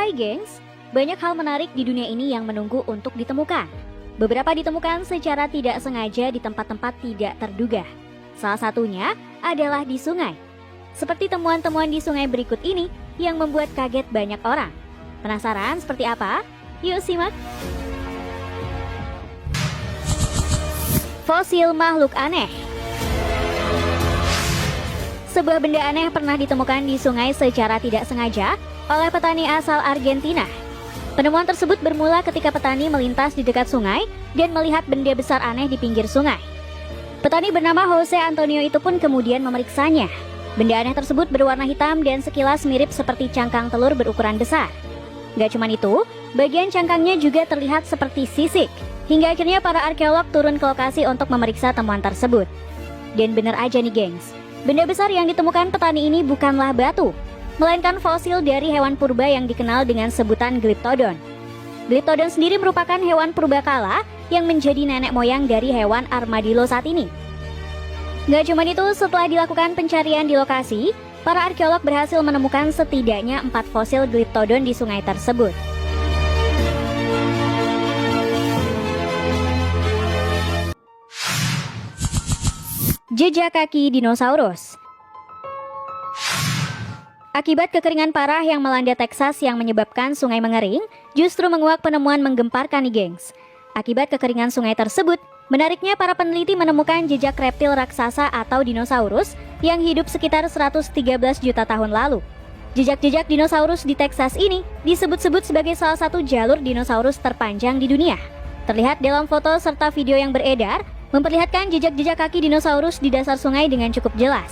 FYI gengs, banyak hal menarik di dunia ini yang menunggu untuk ditemukan. Beberapa ditemukan secara tidak sengaja di tempat-tempat tidak terduga. Salah satunya adalah di sungai. Seperti temuan-temuan di sungai berikut ini yang membuat kaget banyak orang. Penasaran seperti apa? Yuk simak. Fosil makhluk aneh. Sebuah benda aneh pernah ditemukan di sungai secara tidak sengaja oleh petani asal Argentina. Penemuan tersebut bermula ketika petani melintas di dekat sungai dan melihat benda besar aneh di pinggir sungai. Petani bernama Jose Antonio itu pun kemudian memeriksanya. Benda aneh tersebut berwarna hitam dan sekilas mirip seperti cangkang telur berukuran besar. Gak cuma itu, bagian cangkangnya juga terlihat seperti sisik. Hingga akhirnya para arkeolog turun ke lokasi untuk memeriksa temuan tersebut. Dan bener aja nih gengs, benda besar yang ditemukan petani ini bukanlah batu, melainkan fosil dari hewan purba yang dikenal dengan sebutan Glyptodon. Glyptodon sendiri merupakan hewan purbakala yang menjadi nenek moyang dari hewan armadillo saat ini. Gak cuma itu, setelah dilakukan pencarian di lokasi, para arkeolog berhasil menemukan setidaknya 4 fosil Glyptodon di sungai tersebut. Jejak kaki dinosaurus. Akibat kekeringan parah yang melanda Texas yang menyebabkan sungai mengering, justru menguak penemuan menggemparkan nih gengs. Akibat kekeringan sungai tersebut, menariknya para peneliti menemukan jejak reptil raksasa atau dinosaurus yang hidup sekitar 113 juta tahun lalu. Jejak-jejak dinosaurus di Texas ini disebut-sebut sebagai salah satu jalur dinosaurus terpanjang di dunia. Terlihat dalam foto serta video yang beredar, memperlihatkan jejak-jejak kaki dinosaurus di dasar sungai dengan cukup jelas.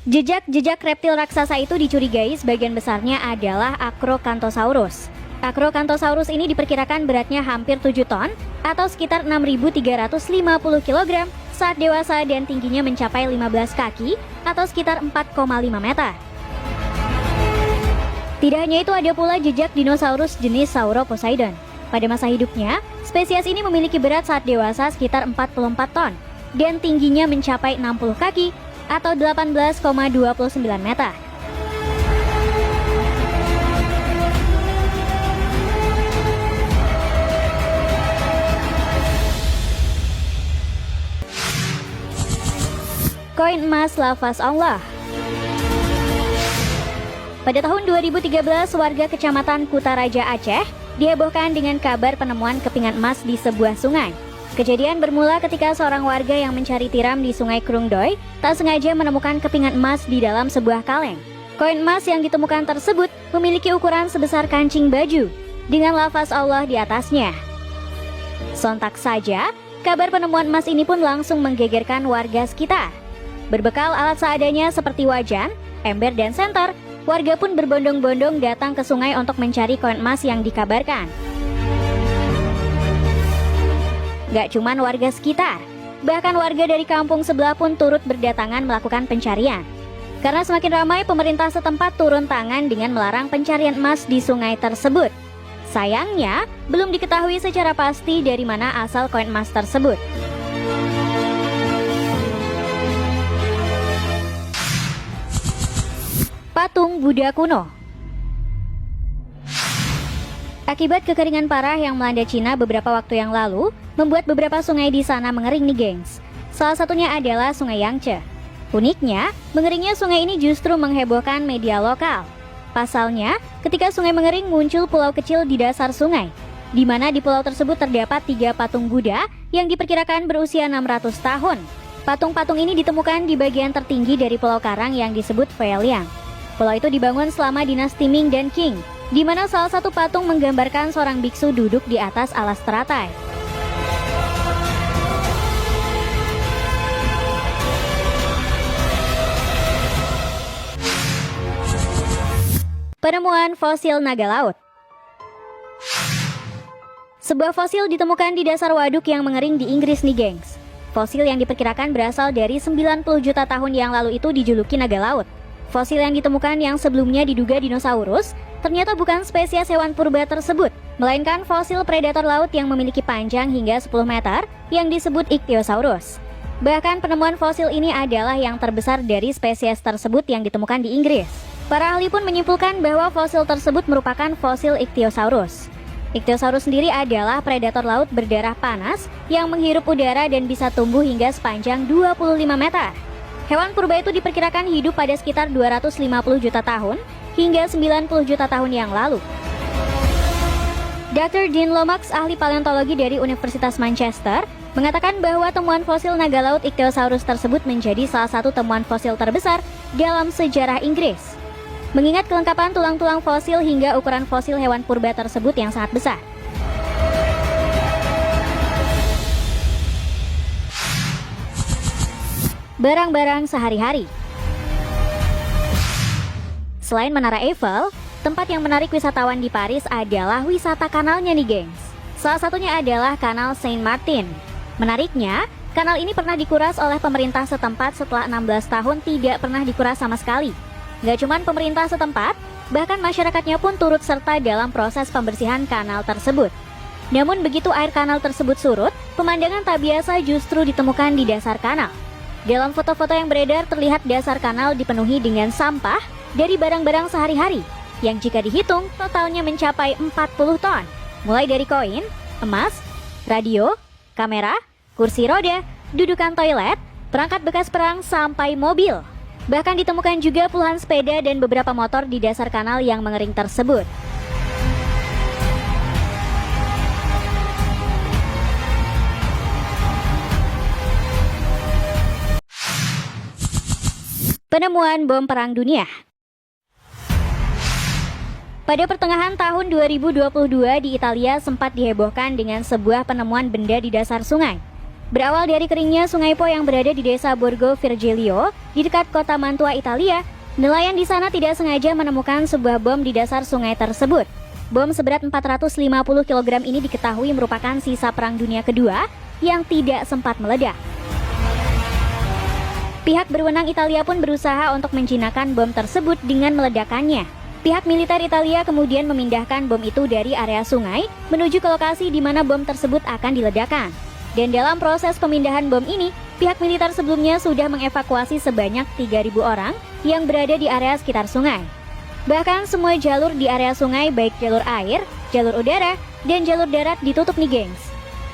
Jejak-jejak reptil raksasa itu dicurigai sebagian besarnya adalah Acrocanthosaurus. Acrocanthosaurus ini diperkirakan beratnya hampir 7 ton atau sekitar 6.350 kg saat dewasa dan tingginya mencapai 15 kaki atau sekitar 4,5 meter. Tidak hanya itu, ada pula jejak dinosaurus jenis Sauroposeidon. Pada masa hidupnya, spesies ini memiliki berat saat dewasa sekitar 44 ton dan tingginya mencapai 60 kaki atau 18,29 meter. Koin emas lafaz Allah. Pada tahun 2013, warga Kecamatan Kutaraja Aceh dihebohkan dengan kabar penemuan kepingan emas di sebuah sungai. Kejadian bermula ketika seorang warga yang mencari tiram di Sungai Krungdoy tak sengaja menemukan kepingan emas di dalam sebuah kaleng. Koin emas yang ditemukan tersebut memiliki ukuran sebesar kancing baju dengan lafaz Allah di atasnya. Sontak saja, kabar penemuan emas ini pun langsung menggegerkan warga sekitar. Berbekal alat seadanya seperti wajan, ember, dan senter, warga pun berbondong-bondong datang ke sungai untuk mencari koin emas yang dikabarkan. Gak cuman warga sekitar, bahkan warga dari kampung sebelah pun turut berdatangan melakukan pencarian. Karena semakin ramai, pemerintah setempat turun tangan dengan melarang pencarian emas di sungai tersebut. Sayangnya, belum diketahui secara pasti dari mana asal koin emas tersebut. Patung Buddha kuno. Akibat kekeringan parah yang melanda Cina beberapa waktu yang lalu, membuat beberapa sungai di sana mengering nih gengs. Salah satunya adalah Sungai Yangtze. Uniknya, mengeringnya sungai ini justru menghebohkan media lokal. Pasalnya, ketika sungai mengering muncul pulau kecil di dasar sungai, di mana di pulau tersebut terdapat 3 patung Buddha yang diperkirakan berusia 600 tahun. Patung-patung ini ditemukan di bagian tertinggi dari Pulau Karang yang disebut Faeliang. Pulau itu dibangun selama dinasti Ming dan Qing, di mana salah satu patung menggambarkan seorang biksu duduk di atas alas teratai. Penemuan fosil naga laut. Sebuah fosil ditemukan di dasar waduk yang mengering di Inggris nih gengs. Fosil yang diperkirakan berasal dari 90 juta tahun yang lalu itu dijuluki naga laut. Fosil yang ditemukan yang sebelumnya diduga dinosaurus, ternyata bukan spesies hewan purba tersebut, melainkan fosil predator laut yang memiliki panjang hingga 10 meter yang disebut Ichthyosaurus. Bahkan penemuan fosil ini adalah yang terbesar dari spesies tersebut yang ditemukan di Inggris. Para ahli pun menyimpulkan bahwa fosil tersebut merupakan fosil Ichthyosaurus. Ichthyosaurus sendiri adalah predator laut berdarah panas yang menghirup udara dan bisa tumbuh hingga sepanjang 25 meter. Hewan purba itu diperkirakan hidup pada sekitar 250 juta tahun hingga 90 juta tahun yang lalu. Dr. Dean Lomax, ahli paleontologi dari Universitas Manchester, mengatakan bahwa temuan fosil naga laut Ichthyosaurus tersebut menjadi salah satu temuan fosil terbesar dalam sejarah Inggris. Mengingat kelengkapan tulang-tulang fosil hingga ukuran fosil hewan purba tersebut yang sangat besar. Barang-barang sehari-hari. Selain Menara Eiffel, tempat yang menarik wisatawan di Paris adalah wisata kanalnya nih gengs. Salah satunya adalah Kanal Saint Martin. Menariknya, kanal ini pernah dikuras oleh pemerintah setempat setelah 16 tahun tidak pernah dikuras sama sekali. Gak cuman pemerintah setempat, bahkan masyarakatnya pun turut serta dalam proses pembersihan kanal tersebut. Namun begitu air kanal tersebut surut, pemandangan tak biasa justru ditemukan di dasar kanal. Dalam foto-foto yang beredar terlihat dasar kanal dipenuhi dengan sampah dari barang-barang sehari-hari, yang jika dihitung totalnya mencapai 40 ton. Mulai dari koin, emas, radio, kamera, kursi roda, dudukan toilet, perangkat bekas perang sampai mobil. Bahkan ditemukan juga puluhan sepeda dan beberapa motor di dasar kanal yang mengering tersebut. Penemuan bom perang dunia. Pada pertengahan tahun 2022 di Italia sempat dihebohkan dengan sebuah penemuan benda di dasar sungai. Berawal dari keringnya Sungai Po yang berada di desa Borgo Virgilio, di dekat kota Mantua, Italia, nelayan di sana tidak sengaja menemukan sebuah bom di dasar sungai tersebut. Bom seberat 450 kg ini diketahui merupakan sisa Perang Dunia Kedua yang tidak sempat meledak. Pihak berwenang Italia pun berusaha untuk menjinakkan bom tersebut dengan meledakannya. Pihak militer Italia kemudian memindahkan bom itu dari area sungai menuju ke lokasi di mana bom tersebut akan diledakkan. Dan dalam proses pemindahan bom ini, pihak militer sebelumnya sudah mengevakuasi sebanyak 3.000 orang yang berada di area sekitar sungai. Bahkan semua jalur di area sungai baik jalur air, jalur udara, dan jalur darat ditutup nih gengs.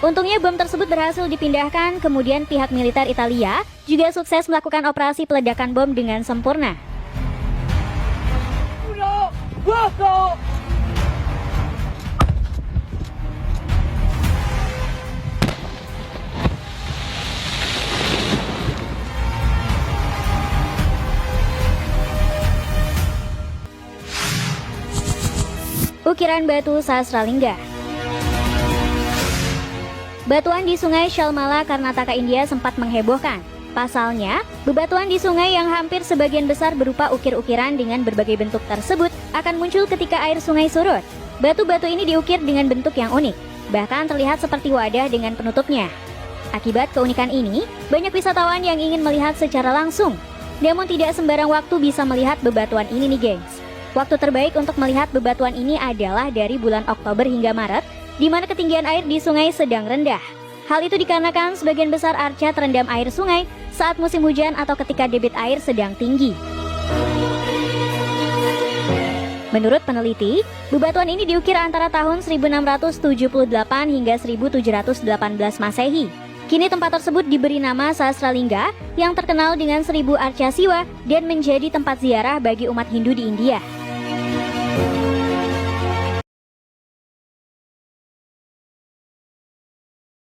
Untungnya bom tersebut berhasil dipindahkan, kemudian pihak militer Italia juga sukses melakukan operasi peledakan bom dengan sempurna. Ukiran batu Sahasralingga. Batuan di sungai Shalmala, Karnataka, India sempat menghebohkan. Pasalnya, bebatuan di sungai yang hampir sebagian besar berupa ukir-ukiran dengan berbagai bentuk tersebut akan muncul ketika air sungai surut. Batu-batu ini diukir dengan bentuk yang unik, bahkan terlihat seperti wadah dengan penutupnya. Akibat keunikan ini, banyak wisatawan yang ingin melihat secara langsung. Namun tidak sembarang waktu bisa melihat bebatuan ini nih gengs. Waktu terbaik untuk melihat bebatuan ini adalah dari bulan Oktober hingga Maret, di mana ketinggian air di sungai sedang rendah. Hal itu dikarenakan sebagian besar arca terendam air sungai saat musim hujan atau ketika debit air sedang tinggi. Menurut peneliti, bebatuan ini diukir antara tahun 1678 hingga 1718 Masehi. Kini tempat tersebut diberi nama Sahasralingga yang terkenal dengan 1000 arca siwa dan menjadi tempat ziarah bagi umat Hindu di India.